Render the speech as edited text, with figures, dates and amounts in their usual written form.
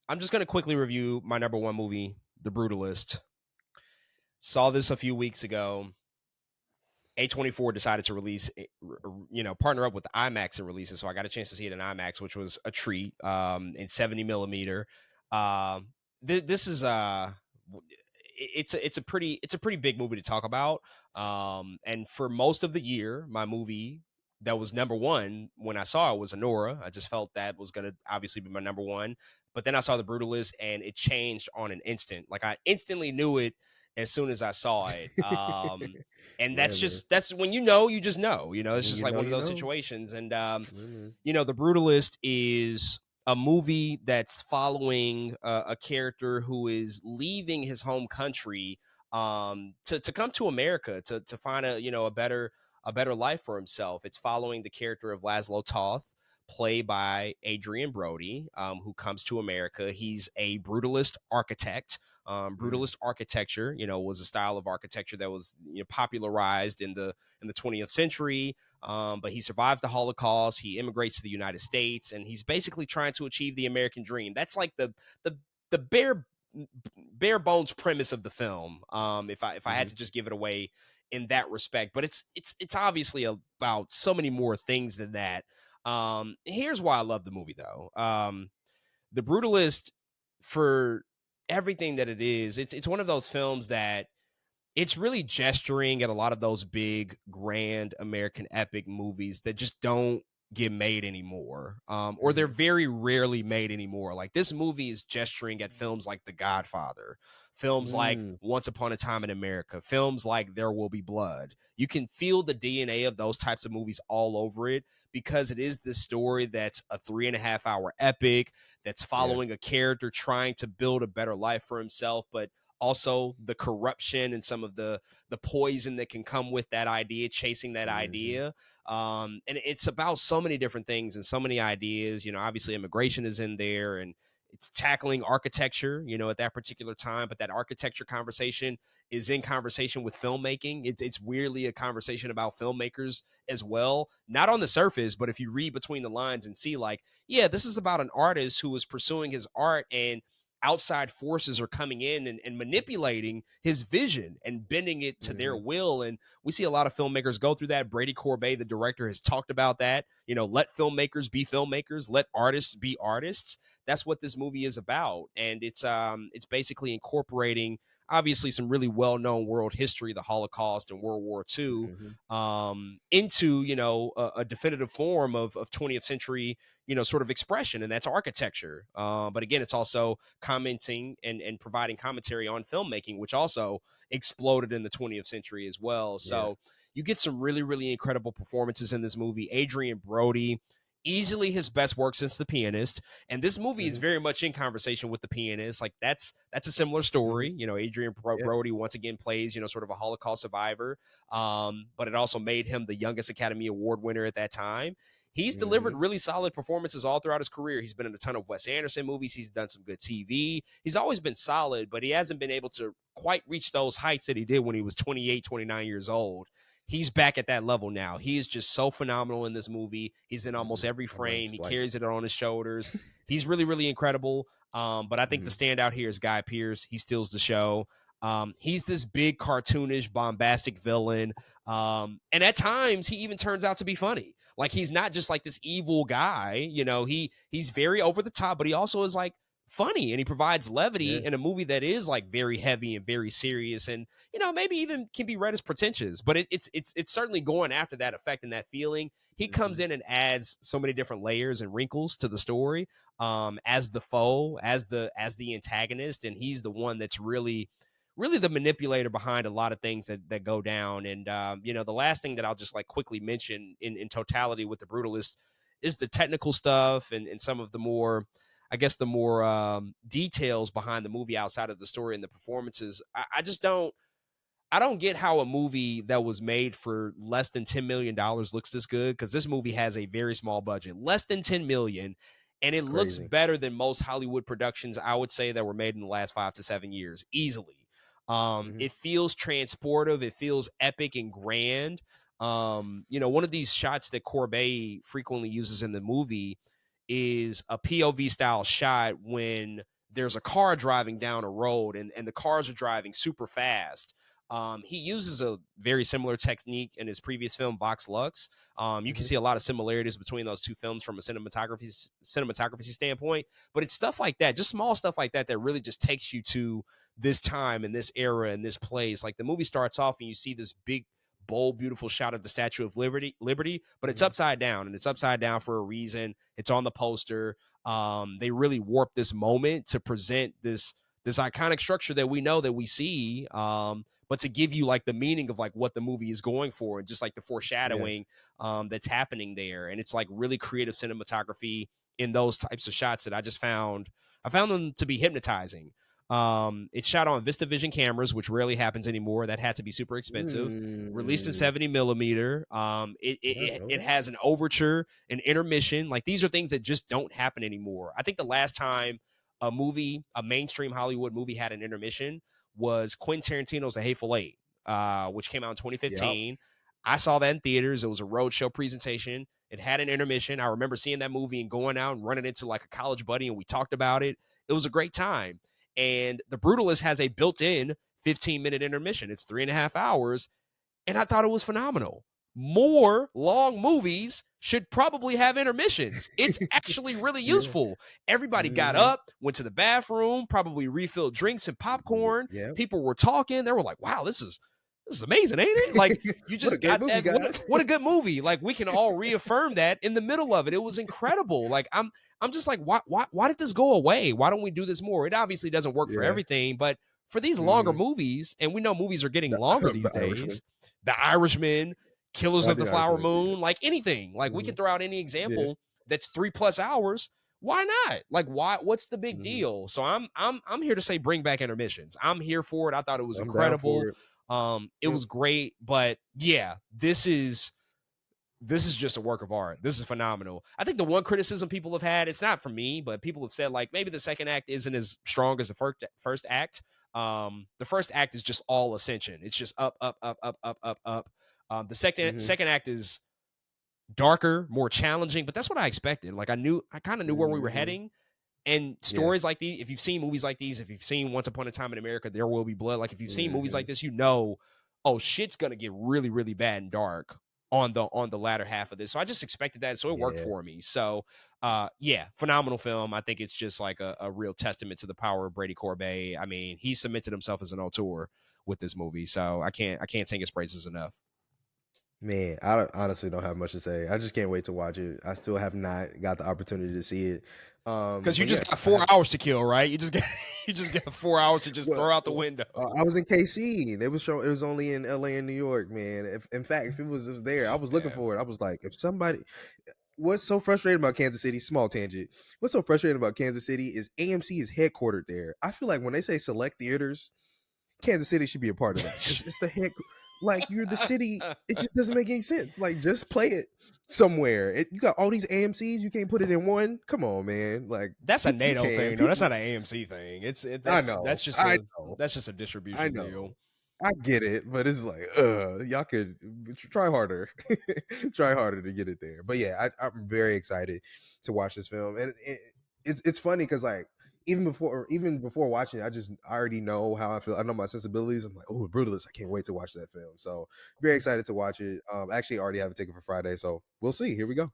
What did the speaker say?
I'm just going to quickly review my number one movie, The Brutalist. Saw this a few weeks ago. A24 decided to release, partner up with IMAX and release it. So I got a chance to see it in IMAX, which was a treat, in 70 millimeter. This is it's a pretty big movie to talk about. And for most of the year, my movie that was number one when I saw it was Anora. I just felt that was going to obviously be my number one. But then I saw The Brutalist and it changed on an instant. Like I instantly knew it as soon as I saw it. And Yeah, man. that's when you just know, it's When just you like know, one of you those know. situations. And, Yeah, man. The Brutalist is a movie that's following a character who is leaving his home country to come to America to find a better life for himself. It's following the character of Laszlo Toth, played by Adrien Brody, who comes to America. He's a brutalist architect. Brutalist architecture, was a style of architecture that was popularized in the 20th century. But he survived the Holocaust. He immigrates to the United States, and he's basically trying to achieve the American dream. That's like the bare bones premise of the film. If I had to just give it away in that respect, but it's obviously about so many more things than that. Here's why I love the movie, though. The Brutalist, for everything that it is, it's one of those films that it's really gesturing at a lot of those big, grand American epic movies that just don't get made anymore, or they're very rarely made anymore. Like this movie is gesturing at films like The Godfather, films like Once Upon a Time in America, films like There Will Be Blood. You can feel the DNA of those types of movies all over it because it is this story that's a 3.5 hour epic that's following a character trying to build a better life for himself, but also the corruption and some of the poison that can come with that idea, chasing that idea. And it's about so many different things and so many ideas. Obviously immigration is in there, and it's tackling architecture, at that particular time. But that architecture conversation is in conversation with filmmaking. It's weirdly a conversation about filmmakers as well. Not on the surface, but if you read between the lines and see, like, yeah, this is about an artist who was pursuing his art, and outside forces are coming in and manipulating his vision and bending it to their will. And we see a lot of filmmakers go through that. Brady Corbet, the director, has talked about that. Let filmmakers be filmmakers, let artists be artists. That's what this movie is about. And it's basically incorporating obviously some really well-known world history, the Holocaust and World War II, into a definitive form of 20th century sort of expression, and that's architecture. But again, it's also commenting and providing commentary on filmmaking, which also exploded in the 20th century as well. So you get some really, really incredible performances in this movie. Adrien Brody, easily his best work since The Pianist, and this movie is very much in conversation with The Pianist. Like that's a similar story. Adrien Brody once again plays sort of a Holocaust survivor, but it also made him the youngest Academy Award winner at that time. He's delivered really solid performances all throughout his career. He's been in a ton of Wes Anderson movies. He's done some good TV. He's always been solid, but he hasn't been able to quite reach those heights that he did when he was 28, 29 years old. He's back at that level now. He is just so phenomenal in this movie. He's in almost every frame. He carries it on his shoulders. He's really, really incredible. But I think the standout here is Guy Pearce. He steals the show. He's this big, cartoonish, bombastic villain. And at times, he even turns out to be funny. Like, he's not just like this evil guy. He's very over the top, but he also is like funny, and he provides levity in a movie that is like very heavy and very serious, and maybe even can be read as pretentious, but it's certainly going after that effect and that feeling. He comes in and adds so many different layers and wrinkles to the story, as the foe, as the antagonist, and he's the one that's really the manipulator behind a lot of things that go down. And the last thing that I'll just like quickly mention in totality with The Brutalist is the technical stuff and some of the more, I guess, the more details behind the movie outside of the story and the performances. I don't get how a movie that was made for less than $10 million looks this good, because this movie has a very small budget, less than 10 million, and it looks better than most Hollywood productions, I would say, that were made in the last 5 to 7 years, easily. It feels transportive. It feels epic and grand. One of these shots that Corbet frequently uses in the movie is a POV style shot when there's a car driving down a road and the cars are driving super fast. He uses a very similar technique in his previous film Vox Lux. You can Hmm. see a lot of similarities between those two films from a cinematography standpoint, but it's stuff like that, just small stuff like that, that really just takes you to this time and this era and this place. Like the movie starts off and you see this big, bold, beautiful shot of the Statue of Liberty, but it's Hmm. upside down, and it's upside down for a reason. It's on the poster. They really warped this moment to present this iconic structure that we know, that we see, but to give you like the meaning of like what the movie is going for, and just like the Yeah. foreshadowing that's happening there. And it's like really creative cinematography in those types of shots that I found them to be hypnotizing. It's shot on VistaVision cameras, which rarely happens anymore. That had to be super expensive. Released in Mm. 70 millimeter. I didn't know It that. has an overture, an intermission. Like these are things that just don't happen anymore. I think the last time a mainstream Hollywood movie had an intermission was Quentin Tarantino's The Hateful Eight, which came out in Yep. 2015. I saw that in theaters. It was a roadshow presentation. It had an intermission. I remember seeing that movie and going out and running into like a college buddy, and we talked about it. It was a great time. And The Brutalist has a built-in 15-minute intermission. It's 3.5 hours, and I thought it was phenomenal. More long movies should probably have intermissions. It's actually really Yeah. useful. Everybody got Hmm. up, went to the bathroom, probably refilled drinks and popcorn. Yep. People were talking. They were like, "Wow, this is amazing, ain't it?" Like you What a just great got movie, that. guys. What a good movie. Like we can all reaffirm that in the middle of it. It was incredible. Like I'm just like, why did this go away? Why don't we do this more? It obviously doesn't work for Yeah. everything, but for these longer Hmm. movies, and we know movies are getting The, longer the these Irishman. days. The Irishman, Killers I of the think Flower Irishman is Moon, like anything. Like we good. can throw out any Yeah. example that's 3+ hours. Why not? Like why? What's the big Hmm. deal? So I'm here to say bring back intermissions. I'm here for it. I thought it was I'm down incredible. for it. It Yep. was great, but yeah, this is just a work of art. This is phenomenal. I think the one criticism people have had, it's not from me, but people have said like maybe the second act isn't as strong as the first act. The first act is just all ascension. It's just up, up, up, up, up, up, up. The second Hmm. second act is darker, more challenging, but that's what I expected. Like I kind of knew where we were Hmm. heading. And Yeah. stories like these, if you've seen movies like these, if you've seen Once Upon a Time in America, There Will Be Blood, like if you've seen movies Hmm. like this, oh shit's gonna get really, really bad and dark on the latter half of this. So I just expected that, so it worked Yeah. for me. So yeah, phenomenal film. I think it's just like a real testament to the power of Brady Corbet. I mean, he cemented himself as an auteur with this movie, so I can't sing his praises enough. Man, honestly don't have much to say. I just can't wait to watch it. I still have not got the opportunity to see it. Because you But just yeah, got I have. 4 hours to kill, right? You just got you just got 4 hours to just Well, throw out the window. I was in KC. And it was showing. It was only in LA and New York, man. If in fact, if it was there, I was looking Yeah. for it. I was like, if somebody. What's so frustrating about Kansas City? Small tangent. What's so frustrating about Kansas City is AMC is headquartered there. I feel like when they say select theaters, Kansas City should be a part of that because it's the head. Like you're the city. It just doesn't make any sense. Like just play it somewhere. You got all these AMC's. You can't put it in one. Come on, man. Like That's a you NATO can. thing, though. That's People. not an AMC thing. I know. I know. That's just a I distribution deal. know. I get it, but it's like, y'all could try harder, try harder to get it there. But yeah, I'm very excited to watch this film, and it's funny because like even before watching it, I already know how I feel. I know my sensibilities. I'm like, oh, Brutalist. I can't wait to watch that film. So very excited to watch it. I actually already have a ticket for Friday, so we'll see. Here we go.